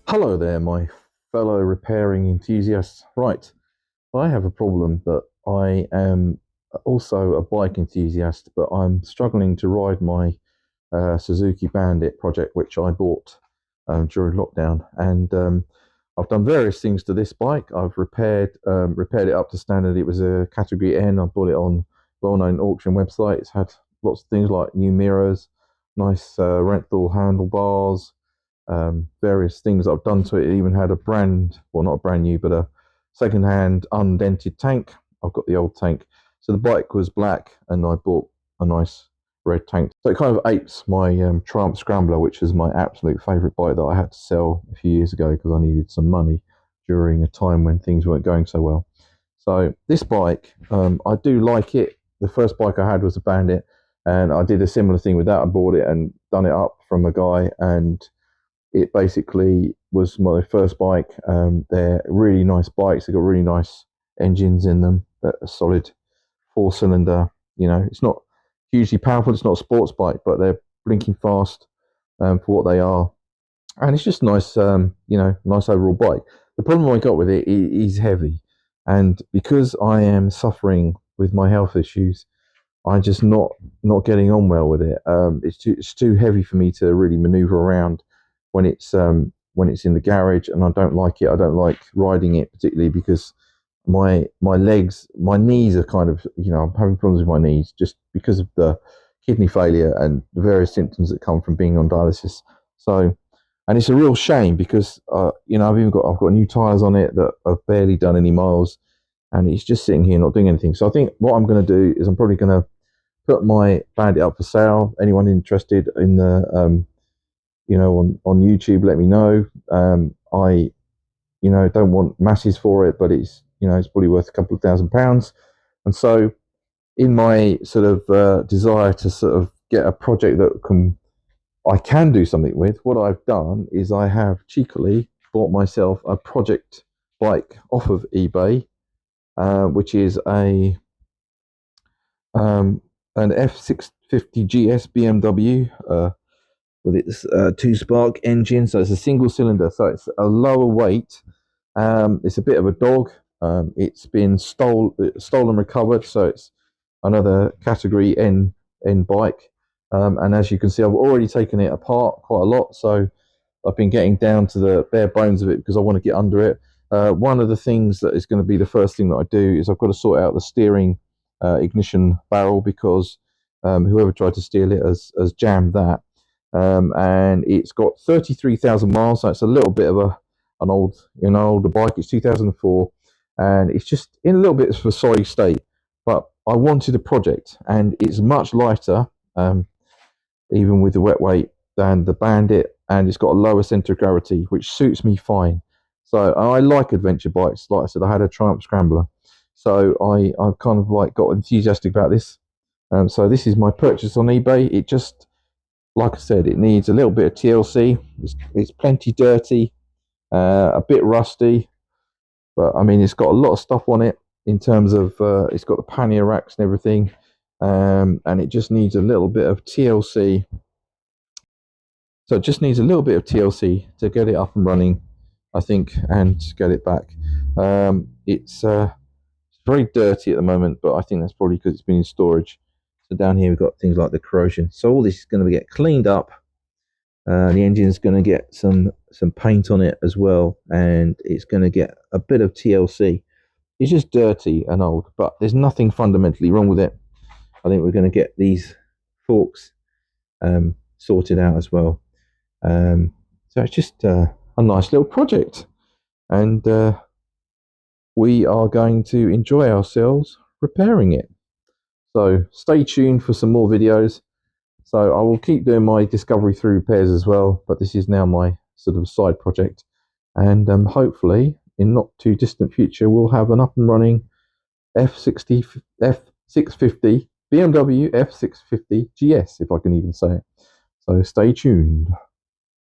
Hello there, my fellow repairing enthusiasts. Right, I have a problem that I am also a bike enthusiast, but I'm struggling to ride my Suzuki Bandit project, which I bought during lockdown. And I've done various things to this bike. I've repaired it up to standard. It was a category N. I bought it on well-known auction websites. It's had lots of things like new mirrors, nice Renthal handlebars, various things I've done to it. It even had a well, not a brand new, but a second-hand undented tank. I've got the old tank. So the bike was black, and I bought a nice red tank. So it kind of apes my Triumph Scrambler, which is my absolute favourite bike that I had to sell a few years ago because I needed some money during a time when things weren't going so well. So this bike, I do like it. The first bike I had was a Bandit, and I did a similar thing with that. I bought it and done it up from a guy, and it basically was my first bike. They're really nice bikes. They've got really nice engines in them. They're a solid four-cylinder. It's not hugely powerful. It's not a sports bike, but they're blinking fast for what they are. And it's just nice, nice overall bike. The problem I got with it is heavy. And because I am suffering with my health issues, I'm just not getting on well with it. It's too heavy for me to really maneuver around when it's in the garage, and I don't like it. I don't like riding it particularly because my knees are kind of, I'm having problems with my knees just because of the kidney failure and the various symptoms that come from being on dialysis. So, and it's a real shame because I've got new tires on it that have barely done any miles, and it's just sitting here not doing anything. So I think what I'm going to do is I'm probably going to put my Bandit up for sale. Anyone interested in the on YouTube, let me know. I don't want masses for it, but it's probably worth a couple of £1,000. And so in my sort of desire to sort of get a project that I can do something with, what I've done is I have cheekily bought myself a project bike off of eBay, which is an F650GS BMW with its two-spark engine. So it's a single cylinder, so it's a lower weight. It's a bit of a dog. It's been stolen, recovered, so it's another category N bike. And as you can see, I've already taken it apart quite a lot, so I've been getting down to the bare bones of it because I want to get under it. One of the things that is going to be the first thing that I do is I've got to sort out the steering ignition barrel, because whoever tried to steal it has jammed that. And it's got 33,000 miles, so it's a little bit of an older bike. It's 2004, and it's just in a little bit of a sorry state. But I wanted a project, and it's much lighter, even with the wet weight, than the Bandit, and it's got a lower center of gravity, which suits me fine. So I like adventure bikes. Like I said, I had a Triumph Scrambler, so I kind of like got enthusiastic about this. So this is my purchase on eBay. It just, like I said, it needs a little bit of TLC. It's plenty dirty, a bit rusty, but I mean, it's got a lot of stuff on it in terms of it's got the pannier racks and everything, and it just needs a little bit of TLC. So it just needs a little bit of TLC to get it up and running, I think, and get it back. It's very dirty at the moment, but I think that's probably because it's been in storage. So down here we've got things like the corrosion. So all this is going to get cleaned up. The engine's going to get some paint on it as well, and it's going to get a bit of TLC. It's just dirty and old, but there's nothing fundamentally wrong with it. I think we're going to get these forks sorted out as well. So it's just a nice little project, and we are going to enjoy ourselves repairing it. So stay tuned for some more videos. So I will keep doing my discovery through repairs as well, but this is now my sort of side project, and hopefully in not too distant future we'll have an up and running F650 BMW F650 GS, if I can even say it. So stay tuned.